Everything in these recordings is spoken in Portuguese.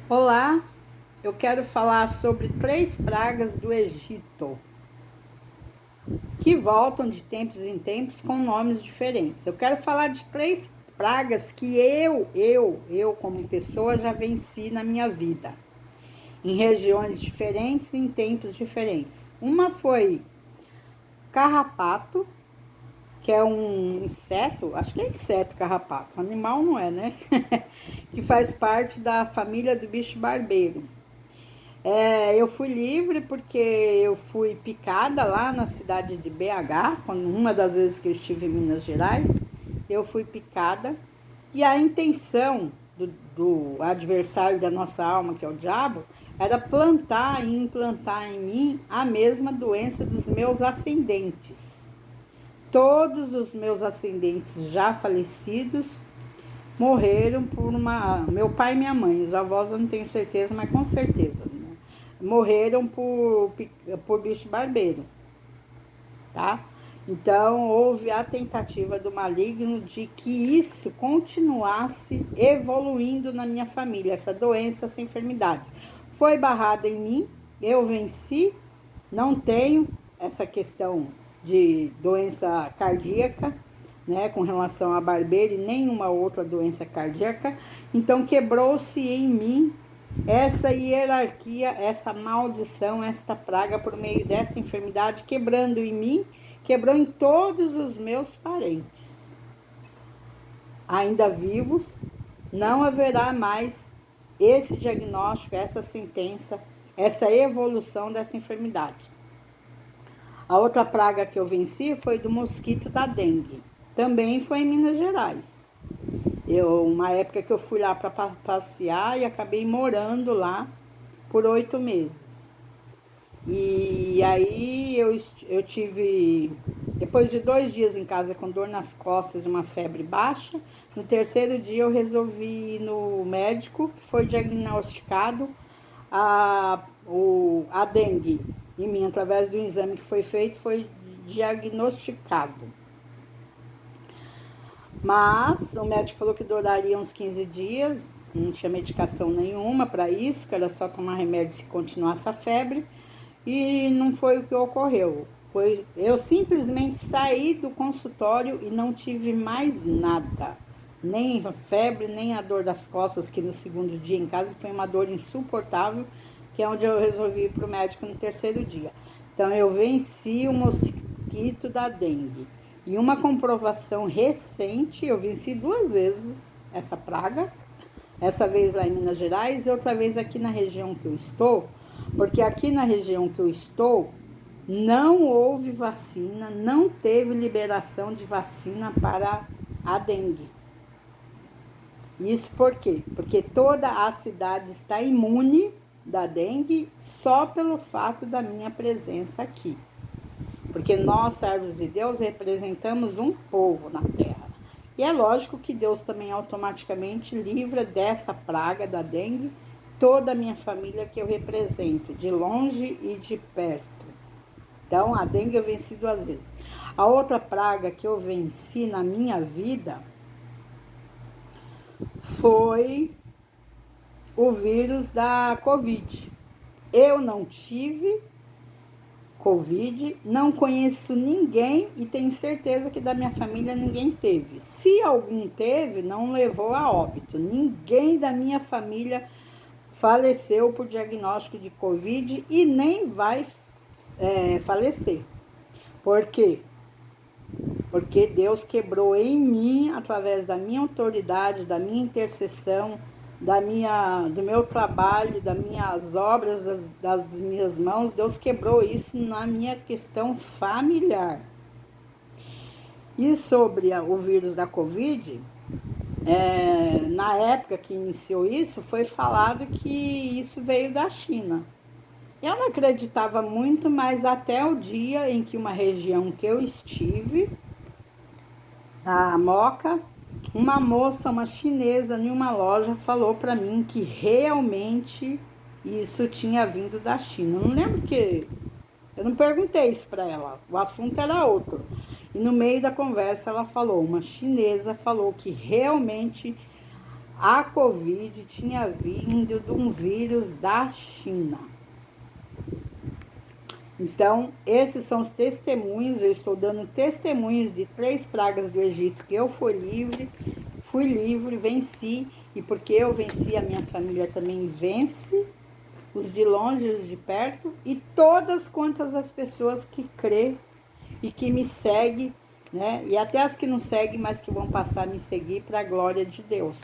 Olá, eu quero falar sobre 3 pragas do Egito, que voltam de tempos em tempos com nomes diferentes. Eu quero falar de 3 pragas que eu como pessoa já venci na minha vida, em regiões diferentes e em tempos diferentes. Uma foi carrapato, que é um inseto, acho que é inseto carrapato, animal não é, né? Que faz parte da família do bicho barbeiro. Eu fui livre porque eu fui picada lá na cidade de BH, uma das vezes que eu estive em Minas Gerais, eu fui picada. E a intenção do adversário da nossa alma, que é o diabo, era plantar e implantar em mim a mesma doença dos meus ascendentes. Todos os meus ascendentes já falecidos morreram por uma. Meu pai e minha mãe, os avós eu não tenho certeza, mas com certeza, né? Morreram por bicho barbeiro, tá? Então houve a tentativa do maligno de que isso continuasse evoluindo na minha família, essa doença, essa enfermidade. Foi barrada em mim, eu venci, não tenho essa questão de doença cardíaca, né, com relação a barbeiro e nenhuma outra doença cardíaca. Então quebrou-se em mim essa hierarquia, essa maldição, esta praga por meio desta enfermidade, quebrando em mim, quebrou em todos os meus parentes. Ainda vivos, não haverá mais esse diagnóstico, essa sentença, essa evolução dessa enfermidade. A outra praga que eu venci foi do mosquito da dengue. Também foi em Minas Gerais. Uma época que eu fui lá para passear e acabei morando lá por 8 meses. E aí eu tive, depois de 2 dias em casa com dor nas costas e uma febre baixa, no terceiro dia eu resolvi ir no médico, que foi diagnosticado a dengue em mim, através do exame que foi feito, foi diagnosticado. Mas o médico falou que duraria uns 15 dias, não tinha medicação nenhuma para isso, que era só tomar remédio se continuasse a febre, e não foi o que ocorreu. Eu simplesmente saí do consultório e não tive mais nada. Nem a febre, nem a dor das costas, que no segundo dia em casa foi uma dor insuportável, que é onde eu resolvi ir para o médico no terceiro dia. Então eu venci o mosquito da dengue. E uma comprovação recente, eu venci 2 vezes essa praga, essa vez lá em Minas Gerais e outra vez aqui na região que eu estou, porque aqui na região que eu estou não houve vacina, não teve liberação de vacina para a dengue. Isso por quê? Porque toda a cidade está imune da dengue só pelo fato da minha presença aqui. Porque nós, servos de Deus, representamos um povo na terra. E é lógico que Deus também automaticamente livra dessa praga da dengue toda a minha família que eu represento, de longe e de perto. Então, a dengue eu venci 2 vezes. A outra praga que eu venci na minha vida foi o vírus da Covid. Eu não tive Covid, não conheço ninguém e tenho certeza que da minha família ninguém teve. Se algum teve, não levou a óbito. Ninguém da minha família faleceu por diagnóstico de Covid e nem vai falecer. Por quê? Porque Deus quebrou em mim, através da minha autoridade, da minha intercessão, do meu trabalho, das minhas obras, das minhas mãos, Deus quebrou isso na minha questão familiar. E sobre o vírus da Covid, na época que iniciou isso, foi falado que isso veio da China. Eu não acreditava muito, mas até o dia em que uma região que eu estive, a Moca, uma moça, uma chinesa, em uma loja, falou para mim que realmente isso tinha vindo da China. Eu não lembro que... Eu não perguntei isso para ela, o assunto era outro. E no meio da conversa ela falou, uma chinesa falou que realmente a Covid tinha vindo de um vírus da China. Então, esses são os testemunhos. Eu estou dando testemunhos de 3 pragas do Egito que eu fui livre, venci. E porque eu venci, a minha família também vence, os de longe e os de perto, e todas quantas as pessoas que crê e que me seguem, né? E até as que não seguem, mas que vão passar a me seguir para a glória de Deus.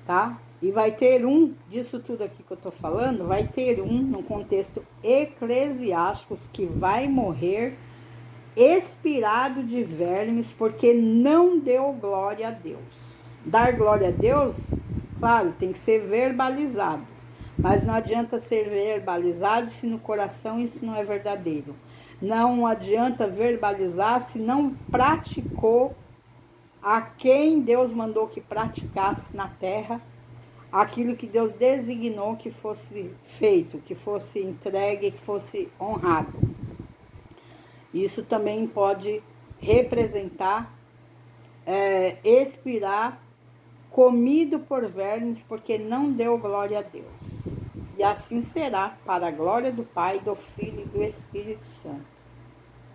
Tá? E vai ter disso tudo aqui que eu tô falando, vai ter no contexto eclesiástico, que vai morrer expirado de vermes, porque não deu glória a Deus. Dar glória a Deus, claro, tem que ser verbalizado, mas não adianta ser verbalizado se no coração isso não é verdadeiro. Não adianta verbalizar se não praticou a quem Deus mandou que praticasse na terra aquilo que Deus designou que fosse feito, que fosse entregue, que fosse honrado. Isso também pode representar, expirar, comido por vermes, porque não deu glória a Deus. E assim será, para a glória do Pai, do Filho e do Espírito Santo.